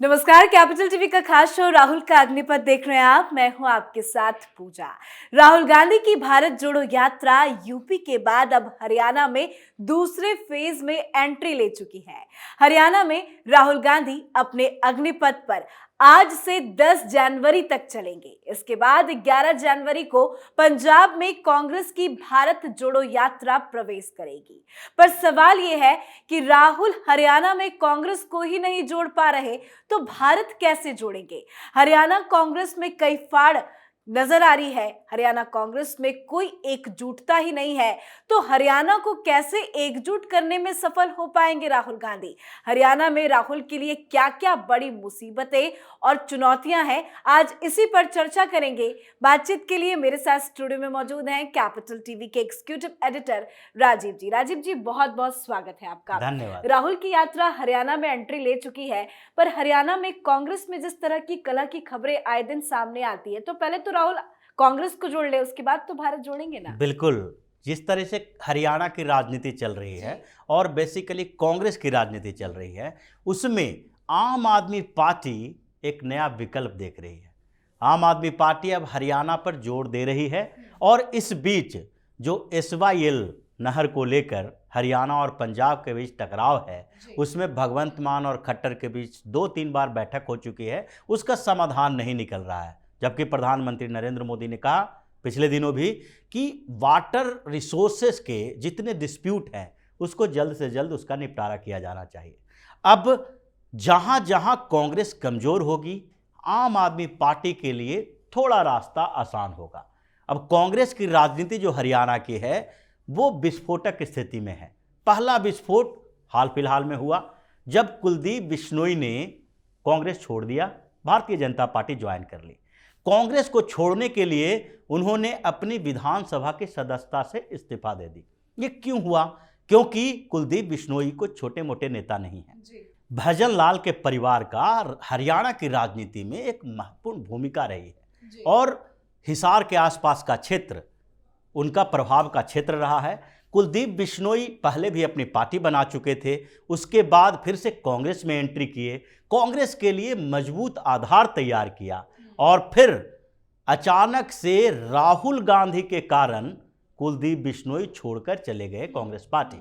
नमस्कार। Capital TV का खास शो राहुल का अग्निपथ देख रहे हैं आप। मैं हूं आपके साथ पूजा। राहुल गांधी की भारत जोड़ो यात्रा यूपी के बाद अब हरियाणा में दूसरे फेज में एंट्री ले चुकी है। हरियाणा में राहुल गांधी अपने अग्निपथ पर आज से 10 जनवरी तक चलेंगे। इसके बाद 11 जनवरी को पंजाब में कांग्रेस की भारत जोड़ो यात्रा प्रवेश करेगी। पर सवाल यह है कि राहुल हरियाणा में कांग्रेस को ही नहीं जोड़ पा रहे तो भारत कैसे जोड़ेंगे। हरियाणा कांग्रेस में कई फाड़ नजर आ रही है। हरियाणा कांग्रेस में कोई एकजुटता ही नहीं है, तो हरियाणा को कैसे एकजुट करने में सफल हो पाएंगे राहुल गांधी। हरियाणा में राहुल के लिए क्या क्या बड़ी मुसीबतें और चुनौतियां हैं, आज इसी पर चर्चा करेंगे। बातचीत के लिए मेरे साथ स्टूडियो में मौजूद हैं कैपिटल टीवी के एग्जीक्यूटिव एडिटर राजीव जी। राजीव जी, बहुत बहुत स्वागत है आपका। धन्यवाद। राहुल की यात्रा हरियाणा में एंट्री ले चुकी है, पर हरियाणा में कांग्रेस में जिस तरह की कलह की खबरें आए दिन सामने आती है, तो पहले तो राहुल कांग्रेस को जोड़ ले, उसके बाद तो भारत जोड़ेंगे ना। बिल्कुल, जिस तरह से हरियाणा की राजनीति चल रही है और बेसिकली कांग्रेस की राजनीति चल रही है, उसमें आम आदमी पार्टी एक नया विकल्प देख रही है। आम आदमी पार्टी अब हरियाणा पर जोर दे रही है और इस बीच जो SYL नहर को लेकर हरियाणा और पंजाब के बीच टकराव है, उसमें भगवंत मान और खट्टर के बीच 2-3 बार बैठक हो चुकी है, उसका समाधान नहीं निकल रहा है। जबकि प्रधानमंत्री नरेंद्र मोदी ने कहा पिछले दिनों भी कि वाटर रिसोर्सेस के जितने डिस्प्यूट हैं उसको जल्द से जल्द उसका निपटारा किया जाना चाहिए। अब जहां जहां कांग्रेस कमजोर होगी, आम आदमी पार्टी के लिए थोड़ा रास्ता आसान होगा। अब कांग्रेस की राजनीति जो हरियाणा की है वो विस्फोटक स्थिति में है। पहला विस्फोट हाल फिलहाल में हुआ जब कुलदीप बिश्नोई ने कांग्रेस छोड़ दिया, भारतीय जनता पार्टी ज्वाइन कर ली। कांग्रेस को छोड़ने के लिए उन्होंने अपनी विधानसभा की सदस्यता से इस्तीफा दे दी। ये क्यों हुआ? क्योंकि कुलदीप बिश्नोई को छोटे मोटे नेता नहीं है। भजन लाल के परिवार का हरियाणा की राजनीति में एक महत्वपूर्ण भूमिका रही है और हिसार के आसपास का क्षेत्र उनका प्रभाव का क्षेत्र रहा है। कुलदीप बिश्नोई पहले भी अपनी पार्टी बना चुके थे, उसके बाद फिर से कांग्रेस में एंट्री किए, कांग्रेस के लिए मजबूत आधार तैयार किया और फिर अचानक से राहुल गांधी के कारण कुलदीप बिश्नोई छोड़कर चले गए कांग्रेस पार्टी।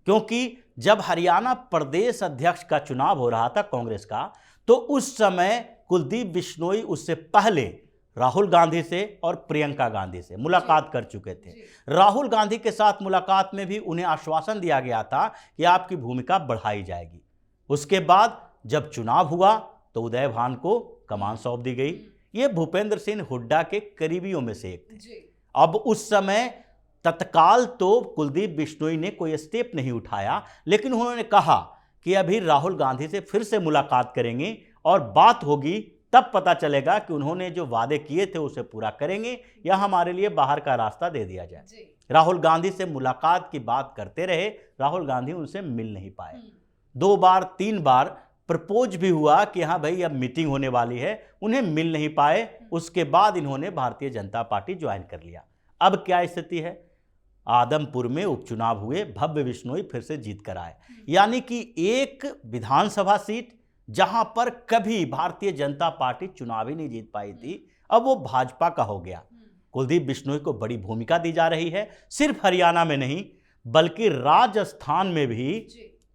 क्योंकि जब हरियाणा प्रदेश अध्यक्ष का चुनाव हो रहा था कांग्रेस का, तो उस समय कुलदीप बिश्नोई उससे पहले राहुल गांधी से और प्रियंका गांधी से मुलाकात कर चुके थे। राहुल गांधी के साथ मुलाकात में भी उन्हें आश्वासन दिया गया था कि आपकी भूमिका बढ़ाई जाएगी। उसके बाद जब चुनाव हुआ तो उदय भान को कमान सौंप दी गई। ये भूपेंद्र सिंह हुड्डा के करीबियों में से एक थे। अब उस समय तत्काल तो कुलदीप बिश्नोई ने कोई स्टेप नहीं उठाया, लेकिन उन्होंने कहा कि अभी राहुल गांधी से फिर से मुलाकात करेंगे और बात होगी, तब पता चलेगा कि उन्होंने जो वादे किए थे उसे पूरा करेंगे या हमारे लिए बाहर का रास्ता दे दिया जाए। राहुल गांधी से मुलाकात की बात करते रहे, राहुल गांधी उनसे मिल नहीं पाए। 2 बार 3 बार प्रपोज भी हुआ कि हाँ भाई अब मीटिंग होने वाली है, उन्हें मिल नहीं पाए। उसके बाद इन्होंने भारतीय जनता पार्टी ज्वाइन कर लिया। अब क्या स्थिति है? आदमपुर में उपचुनाव हुए, भव्य बिश्नोई फिर से जीत कर आए। यानी कि एक विधानसभा सीट जहां पर कभी भारतीय जनता पार्टी चुनाव ही नहीं जीत पाई थी, अब वो भाजपा का हो गया। कुलदीप बिश्नोई को बड़ी भूमिका दी जा रही है, सिर्फ हरियाणा में नहीं बल्कि राजस्थान में भी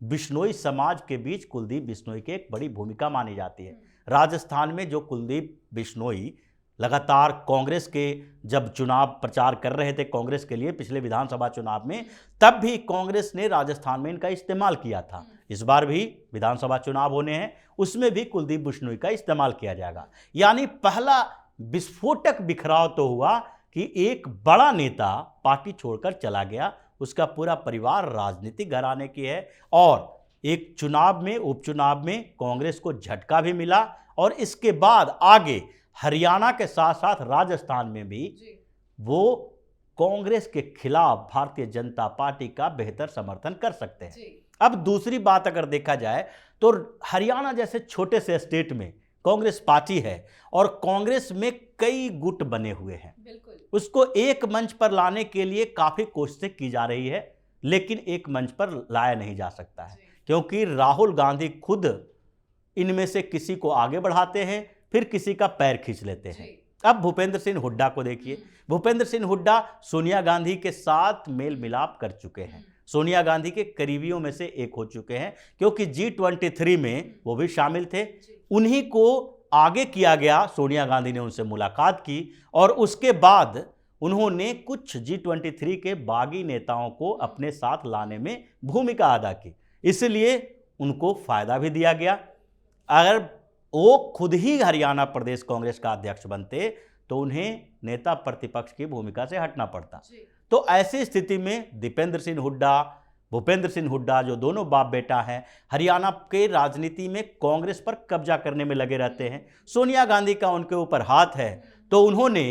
बिश्नोई समाज के बीच कुलदीप बिश्नोई की एक बड़ी भूमिका मानी जाती है। राजस्थान में जो कुलदीप बिश्नोई लगातार कांग्रेस के जब चुनाव प्रचार कर रहे थे कांग्रेस के लिए पिछले विधानसभा चुनाव में, तब भी कांग्रेस ने राजस्थान में इनका इस्तेमाल किया था। इस बार भी विधानसभा चुनाव होने हैं, उसमें भी कुलदीप बिश्नोई का इस्तेमाल किया जाएगा। यानी पहला विस्फोटक बिखराव तो हुआ कि एक बड़ा नेता पार्टी छोड़कर चला गया, उसका पूरा परिवार राजनीतिक घराने की है और एक चुनाव में उपचुनाव में कांग्रेस को झटका भी मिला और इसके बाद आगे हरियाणा के साथ साथ राजस्थान में भी वो कांग्रेस के खिलाफ भारतीय जनता पार्टी का बेहतर समर्थन कर सकते हैं। अब दूसरी बात अगर देखा जाए तो हरियाणा जैसे छोटे से स्टेट में कांग्रेस पार्टी है और कांग्रेस में कई गुट बने हुए हैं। उसको एक मंच पर लाने के लिए काफी कोशिशें की जा रही है, लेकिन एक मंच पर लाया नहीं जा सकता है क्योंकि राहुल गांधी खुद इनमें से किसी को आगे बढ़ाते हैं, फिर किसी का पैर खींच लेते हैं। अब भूपेंद्र सिंह हुड्डा को देखिए। भूपेंद्र सिंह हुड्डा सोनिया गांधी के साथ मेल मिलाप कर चुके हैं, सोनिया गांधी के करीबियों में से एक हो चुके हैं, क्योंकि G23 में वो भी शामिल थे। उन्हीं को आगे किया गया, सोनिया गांधी ने उनसे मुलाकात की और उसके बाद उन्होंने कुछ G23 के बागी नेताओं को अपने साथ लाने में भूमिका अदा की, इसलिए उनको फायदा भी दिया गया। अगर वो खुद ही हरियाणा प्रदेश कांग्रेस का अध्यक्ष बनते तो उन्हें नेता प्रतिपक्ष की भूमिका से हटना पड़ता। तो ऐसी स्थिति में दीपेंद्र सिंह हुड्डा, भूपेंद्र सिंह हुड्डा, जो दोनों बाप बेटा हैं, हरियाणा के राजनीति में कांग्रेस पर कब्जा करने में लगे रहते हैं। सोनिया गांधी का उनके ऊपर हाथ है, तो उन्होंने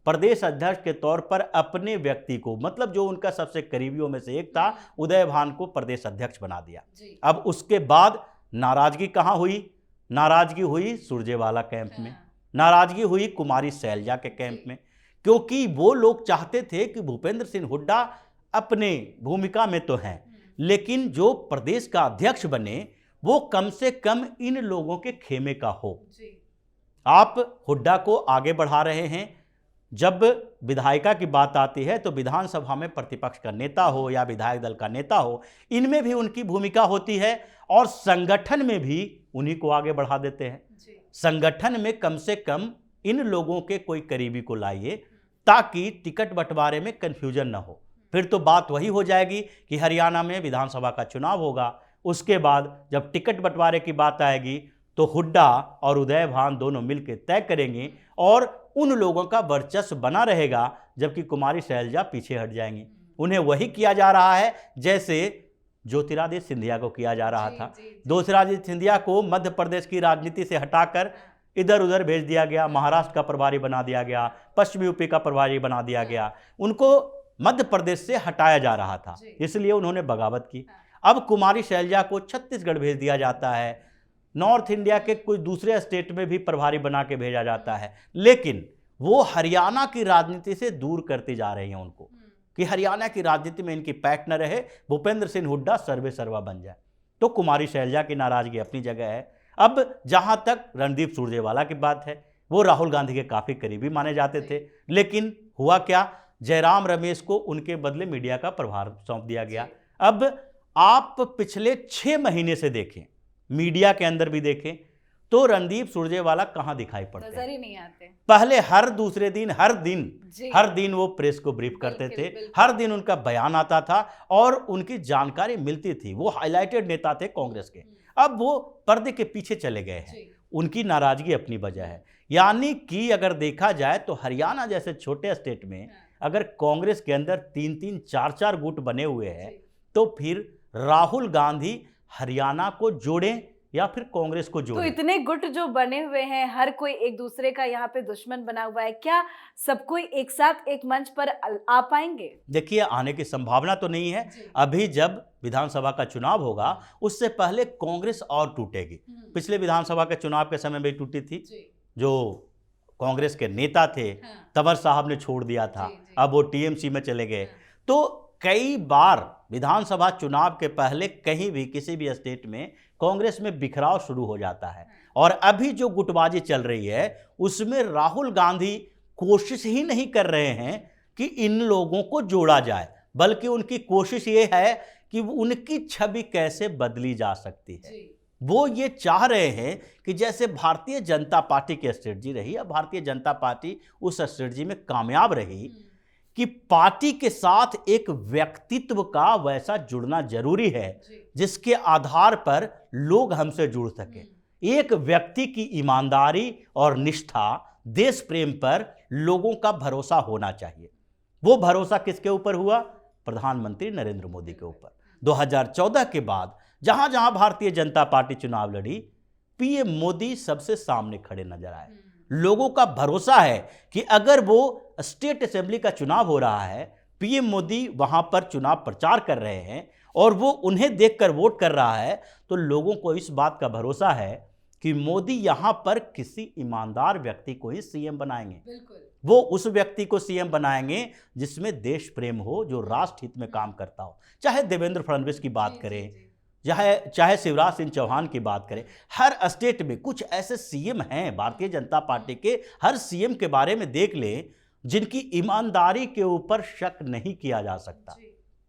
प्रदेश अध्यक्ष के तौर पर अपने व्यक्ति को, मतलब जो उनका सबसे करीबियों में से एक था, उदय भान को प्रदेश अध्यक्ष बना दिया। अब उसके बाद नाराजगी कहाँ हुई? नाराजगी हुई सुरजेवाला कैंप में, नाराजगी हुई कुमारी शैलजा के कैंप में, क्योंकि वो लोग चाहते थे कि भूपेंद्र सिंह हुड्डा अपने भूमिका में तो हैं, लेकिन जो प्रदेश का अध्यक्ष बने वो कम से कम इन लोगों के खेमे का हो। आप हुड्डा को आगे बढ़ा रहे हैं। जब विधायिका की बात आती है तो विधानसभा में प्रतिपक्ष का नेता हो या विधायक दल का नेता हो, इनमें भी उनकी भूमिका होती है और संगठन में भी उन्हीं को आगे बढ़ा देते हैं। संगठन में कम से कम इन लोगों के कोई करीबी को लाइए ताकि टिकट बंटवारे में कन्फ्यूजन ना हो। फिर तो बात वही हो जाएगी कि हरियाणा में विधानसभा का चुनाव होगा, उसके बाद जब टिकट बंटवारे की बात आएगी तो हुड्डा और उदय भान दोनों मिलकर तय करेंगे और उन लोगों का वर्चस्व बना रहेगा, जबकि कुमारी शैलजा पीछे हट जाएंगी। उन्हें वही किया जा रहा है जैसे ज्योतिरादित्य सिंधिया को किया जा रहा था। ज्योतिरादित्य सिंधिया को मध्य प्रदेश की राजनीति से हटाकर इधर उधर भेज दिया गया, महाराष्ट्र का प्रभारी बना दिया गया, पश्चिमी यूपी का प्रभारी बना दिया गया, उनको मध्य प्रदेश से हटाया जा रहा था, इसलिए उन्होंने बगावत की। अब कुमारी शैलजा को छत्तीसगढ़ भेज दिया जाता है, नॉर्थ इंडिया के कोई दूसरे स्टेट में भी प्रभारी बना के भेजा जाता है, लेकिन वो हरियाणा की राजनीति से दूर करते जा रहे हैं उनको, कि हरियाणा की राजनीति में इनकी पैठ न रहे, भूपेंद्र सिंह हुड्डा सर्वे सर्वा बन जाए। तो कुमारी शैलजा की नाराजगी अपनी जगह है। अब जहां तक रणदीप सुरजेवाला की बात है, वो राहुल गांधी के काफी करीबी माने जाते थे, लेकिन हुआ क्या, जयराम रमेश को उनके बदले मीडिया का प्रभार सौंप दिया गया। अब आप पिछले 6 महीने से देखें, मीडिया के अंदर भी देखें, तो रणदीप सुरजेवाला कहां दिखाई पड़ते नजर ही नहीं आते। पहले हर दूसरे दिन, हर दिन वो प्रेस को ब्रीफ करते थे, हर दिन उनका बयान आता था और उनकी जानकारी मिलती थी। वो हाईलाइटेड नेता थे कांग्रेस के। अब वो पर्दे के पीछे चले गए हैं, उनकी नाराजगी अपनी वजह है। यानी कि अगर देखा जाए तो हरियाणा जैसे छोटे स्टेट में अगर कांग्रेस के अंदर 3-3, 4-4 गुट बने हुए हैं, तो फिर राहुल गांधी हरियाणा को जोड़ें या फिर कांग्रेस को जोड़ें। तो इतने गुट जो बने हुए हैं, हर कोई एक दूसरे का यहाँ पे दुश्मन बना हुआ है, क्या सब कोई एक साथ एक मंच पर आ पाएंगे? देखिए, आने की संभावना तो नहीं है। अभी जब विधानसभा का चुनाव होगा उससे पहले कांग्रेस और टूटेगी। पिछले विधानसभा के चुनाव के समय में टूटी थी। जो कांग्रेस के नेता थे तंवर साहब ने छोड़ दिया था, अब वो टीएमसी में चले गए। तो कई बार विधानसभा चुनाव के पहले कहीं भी किसी भी स्टेट में कांग्रेस में बिखराव शुरू हो जाता है। और अभी जो गुटबाजी चल रही है उसमें राहुल गांधी कोशिश ही नहीं कर रहे हैं कि इन लोगों को जोड़ा जाए, बल्कि उनकी कोशिश ये है कि उनकी छवि कैसे बदली जा सकती है। वो ये चाह रहे हैं कि जैसे भारतीय जनता पार्टी की स्ट्रेटजी रही, अब भारतीय जनता पार्टी उस स्ट्रेटजी में कामयाब रही कि पार्टी के साथ एक व्यक्तित्व का वैसा जुड़ना जरूरी है जिसके आधार पर लोग हमसे जुड़ सके। एक व्यक्ति की ईमानदारी और निष्ठा, देश प्रेम पर लोगों का भरोसा होना चाहिए। वो भरोसा किसके ऊपर हुआ? प्रधानमंत्री नरेंद्र मोदी के ऊपर। 2014 के बाद जहां जहां भारतीय जनता पार्टी चुनाव लड़ी, पीएम मोदी सबसे सामने खड़े नजर आए। लोगों का भरोसा है कि अगर वो स्टेट असेंबली का चुनाव हो रहा है, पीएम मोदी वहां पर चुनाव प्रचार कर रहे हैं और वो उन्हें देखकर वोट कर रहा है, तो लोगों को इस बात का भरोसा है कि मोदी यहां पर किसी ईमानदार व्यक्ति को ही सीएम बनाएंगे। वो उस व्यक्ति को सीएम बनाएंगे जिसमें देश प्रेम हो, जो राष्ट्र हित में काम करता हो। चाहे देवेंद्र फडणवीस की बात करें, चाहे चाहे शिवराज सिंह चौहान की बात करें, हर स्टेट में कुछ ऐसे सीएम हैं भारतीय जनता पार्टी के, हर सीएम के बारे में देख लें जिनकी ईमानदारी के ऊपर शक नहीं किया जा सकता,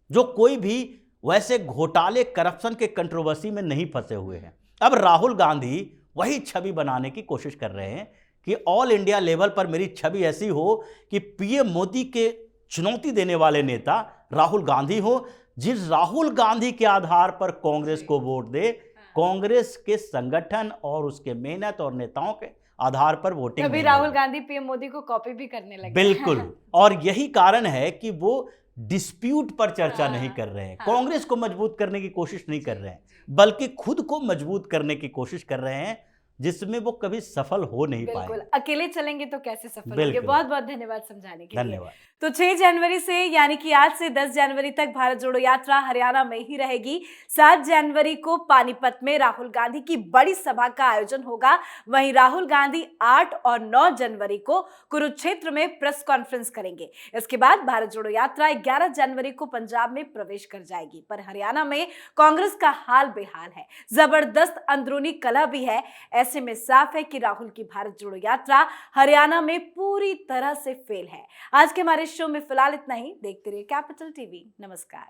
जो कोई भी वैसे घोटाले करप्शन के कंट्रोवर्सी में नहीं फंसे हुए हैं। अब राहुल गांधी वही छवि बनाने की कोशिश कर रहे हैं कि ऑल इंडिया लेवल पर मेरी छवि ऐसी हो कि पीएम मोदी के चुनौती देने वाले नेता राहुल गांधी हो, जिस राहुल गांधी के आधार पर कांग्रेस को वोट दे, कांग्रेस के संगठन और उसके मेहनत और नेताओं के आधार पर वोटिंग। अभी राहुल गांधी पीएम मोदी को कॉपी भी करने लगे। बिल्कुल, और यही कारण है कि वो डिस्प्यूट पर चर्चा नहीं कर रहे हैं, कांग्रेस को मजबूत करने की कोशिश नहीं कर रहे हैं, बल्कि खुद को मजबूत करने की कोशिश कर रहे हैं, जिसमें वो कभी सफल हो नहीं पाए। बिल्कुल, अकेले चलेंगे तो कैसे सफल होंगे। बहुत बहुत धन्यवाद समझाने के लिए। धन्यवाद। तो 6 जनवरी से यानी कि आज से 10 जनवरी तक भारत जोड़ो यात्रा हरियाणा में ही रहेगी। 7 जनवरी को पानीपत में राहुल गांधी की बड़ी सभा का आयोजन होगा। वहीं राहुल गांधी 8 और 9 जनवरी को कुरुक्षेत्र में प्रेस कॉन्फ्रेंस करेंगे। इसके बाद भारत जोड़ो यात्रा 11 जनवरी को पंजाब में प्रवेश कर जाएगी। पर हरियाणा में कांग्रेस का हाल बेहाल है, जबरदस्त अंदरूनी कलह भी है। ऐसे में साफ है कि राहुल की भारत जोड़ो यात्रा हरियाणा में पूरी तरह से फेल है। आज के हमारे शो में फिलहाल इतना ही। देखते रहिए कैपिटल टीवी। नमस्कार।